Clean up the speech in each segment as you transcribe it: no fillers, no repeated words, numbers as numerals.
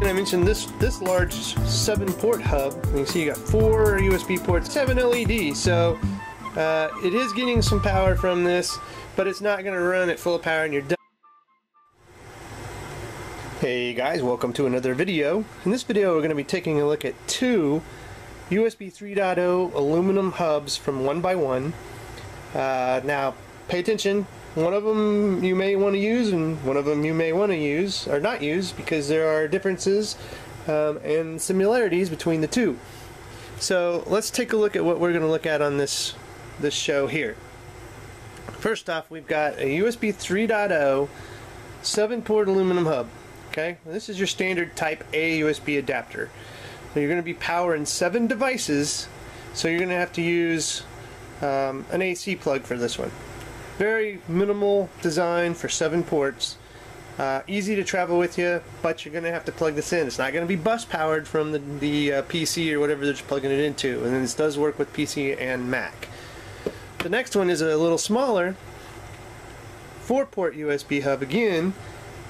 And I mentioned this large 7-port hub. You can see you got 4 USB ports, 7 LEDs, so it is getting some power from this, but it's not going to run at full power and you're done. Hey guys, welcome to another video. In this video we're going to be taking a look at 2 USB 3.0 aluminum hubs from 1ByOne. Now pay attention, one of them you may want to use and one of them you may want to use or not use, because there are differences and similarities between the two. So let's take a look at what we're going to look at on this show here. First off, we've got a USB 3.0 7-port aluminum hub. Okay, this is your standard Type A USB adapter. So you're going to be powering 7 devices, so you're going to have to use an AC plug for this one. Very minimal design for 7 ports. Easy to travel with you, but you're going to have to plug this in. It's not going to be bus powered from the PC or whatever they're plugging it into, and this does work with PC and Mac. The next one is a little smaller 4-port USB hub again,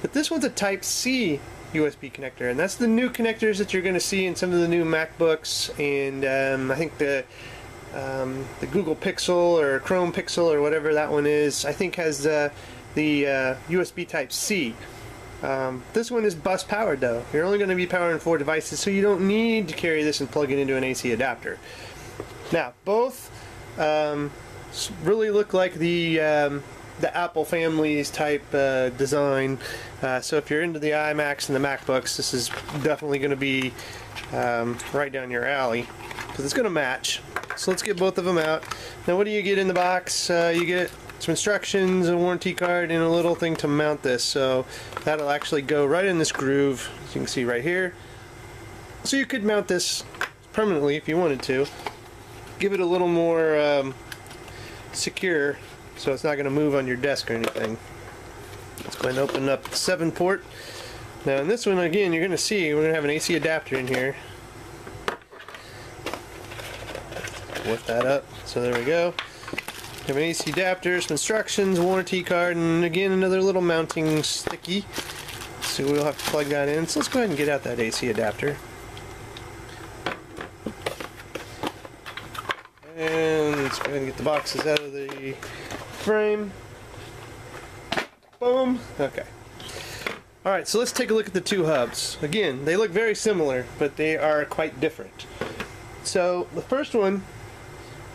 but this one's a Type C USB connector, and that's the new connectors that you're going to see in some of the new MacBooks, and I think the Google Pixel or Chrome Pixel or whatever that one is, I think has the USB Type C. This one is bus powered though. You're only going to be powering 4 devices, so you don't need to carry this and plug it into an AC adapter. Now both really look like the Apple family's type design, so if you're into the iMacs and the MacBooks, this is definitely going to be right down your alley, because it's going to match. So let's get both of them out. Now what do you get in the box? You get some instructions, a warranty card, and a little thing to mount this, so that'll actually go right in this groove, as you can see right here. So you could mount this permanently if you wanted to. Give it a little more secure, so it's not going to move on your desk or anything. Let's go ahead and open up the 7-port. Now in this one, again, you're going to see we're going to have an AC adapter in here. Lift that up. So there we go. We have an AC adapter, some instructions, warranty card, and again another little mounting sticky. So we'll have to plug that in. So let's go ahead and get out that AC adapter. And let's go ahead and get the boxes out of the frame. Boom. Okay. Alright, so let's take a look at the 2 hubs. Again, they look very similar, but they are quite different. So the first one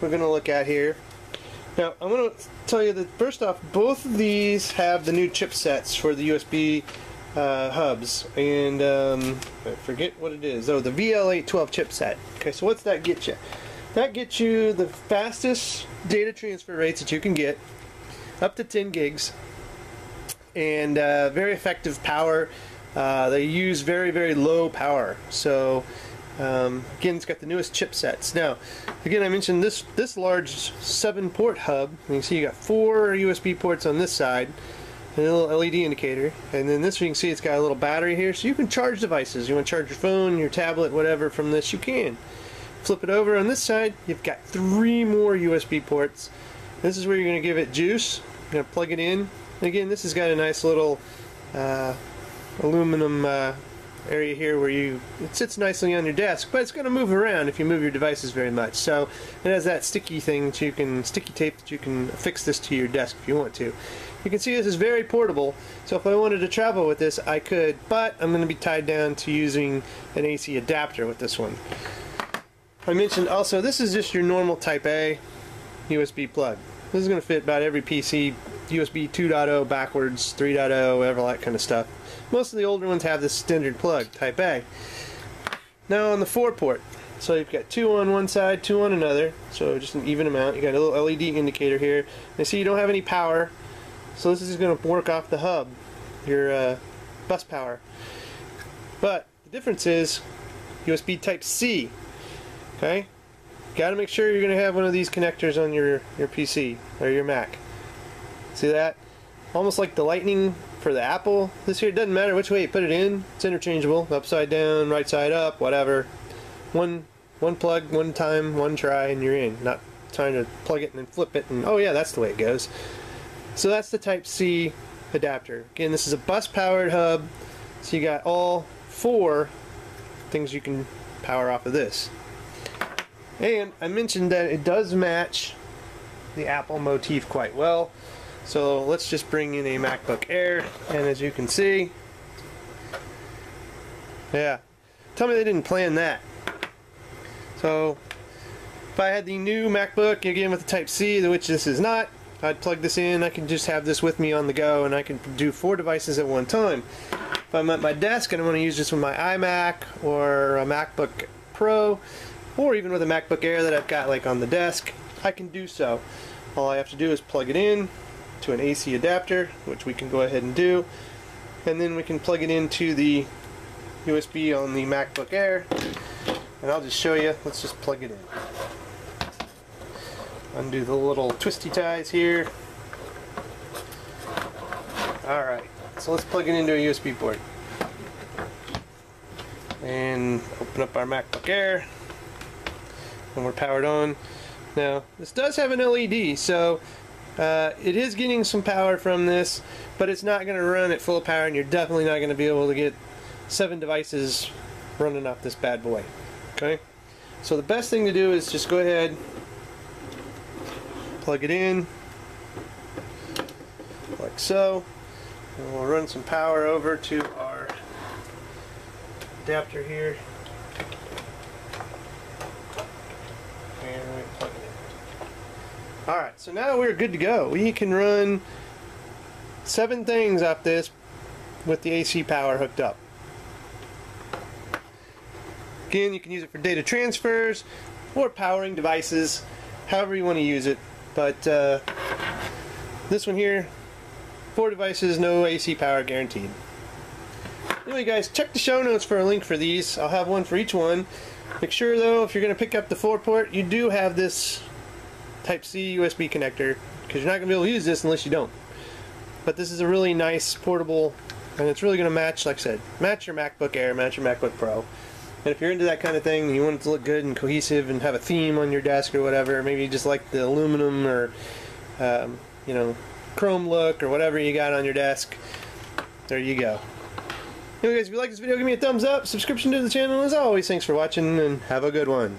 we're going to look at here. Now I'm going to tell you that first off, both of these have the new chipsets for the USB hubs, and I forget what it is. Oh, the VL812 chipset. Okay, so what's that get you? That gets you the fastest data transfer rates that you can get, up to 10 gigs, and very effective power. They use very, very low power. So again, it's got the newest chipsets. Now, again, I mentioned this large 7-port hub. You can see you got 4 USB ports on this side, and a little LED indicator, and then this, you can see it's got a little battery here, so you can charge devices. You want to charge your phone, your tablet, whatever from this, you can. Flip it over on this side, you've got 3 more USB ports. This is where you're going to give it juice. You're going to plug it in. And again, this has got a nice little aluminum area here where it sits nicely on your desk, but it's going to move around if you move your devices very much. So it has that sticky thing that you can, sticky tape that you can affix this to your desk if you want to. You can see this is very portable, so if I wanted to travel with this I could, but I'm going to be tied down to using an AC adapter with this one. I mentioned also this is just your normal Type A USB plug. This is going to fit about every PC, USB 2.0 backwards, 3.0, whatever, that kind of stuff. Most of the older ones have this standard plug, Type A. Now on the 4-port, so you've got 2 on one side, 2 on another, so just an even amount. You got a little LED indicator here. You see you don't have any power, so this is going to work off the hub, your bus power. But the difference is USB Type C. Okay, got to make sure you're going to have one of these connectors on your PC or your Mac. See that? Almost like the Lightning for the Apple. This here doesn't matter which way you put it in. It's interchangeable. Upside down, right side up, whatever. One plug, one time, one try, and you're in. Not trying to plug it and then flip it and oh yeah, that's the way it goes. So that's the Type C adapter. Again, this is a bus powered hub. So you got all 4 things you can power off of this. And I mentioned that it does match the Apple motif quite well. So let's just bring in a MacBook Air, and as you can see, yeah, tell me they didn't plan that. So if I had the new MacBook, again with the Type-C, which this is not, I'd plug this in, I can just have this with me on the go, and I can do 4 devices at one time. If I'm at my desk and I want to use this with my iMac or a MacBook Pro, or even with a MacBook Air that I've got like on the desk, I can do so. All I have to do is plug it in to an AC adapter, which we can go ahead and do, and then we can plug it into the USB on the MacBook Air, and I'll just show you. Let's just plug it in. Undo the little twisty ties here. Alright, so let's plug it into a USB port and open up our MacBook Air, and we're powered on. Now this does have an LED, so it is getting some power from this, but it's not going to run at full power, and you're definitely not going to be able to get 7 devices running off this bad boy. Okay, so the best thing to do is just go ahead, plug it in like so, and we'll run some power over to our adapter here, and we plug it in. Alright, so now we're good to go. We can run 7 things off this with the AC power hooked up. Again, you can use it for data transfers or powering devices, however you want to use it. But this one here, 4 devices, no AC power guaranteed. Anyway guys, check the show notes for a link for these. I'll have one for each one. Make sure though, if you're going to pick up the 4 port, you do have this Type-C USB connector, because you're not going to be able to use this unless you don't. But this is a really nice portable, and it's really going to match, like I said, match your MacBook Air, match your MacBook Pro. And if you're into that kind of thing, and you want it to look good and cohesive and have a theme on your desk or whatever, maybe you just like the aluminum or you know, chrome look or whatever you got on your desk, there you go. Anyway guys, if you like this video, give me a thumbs up, subscription to the channel as always. Thanks for watching, and have a good one.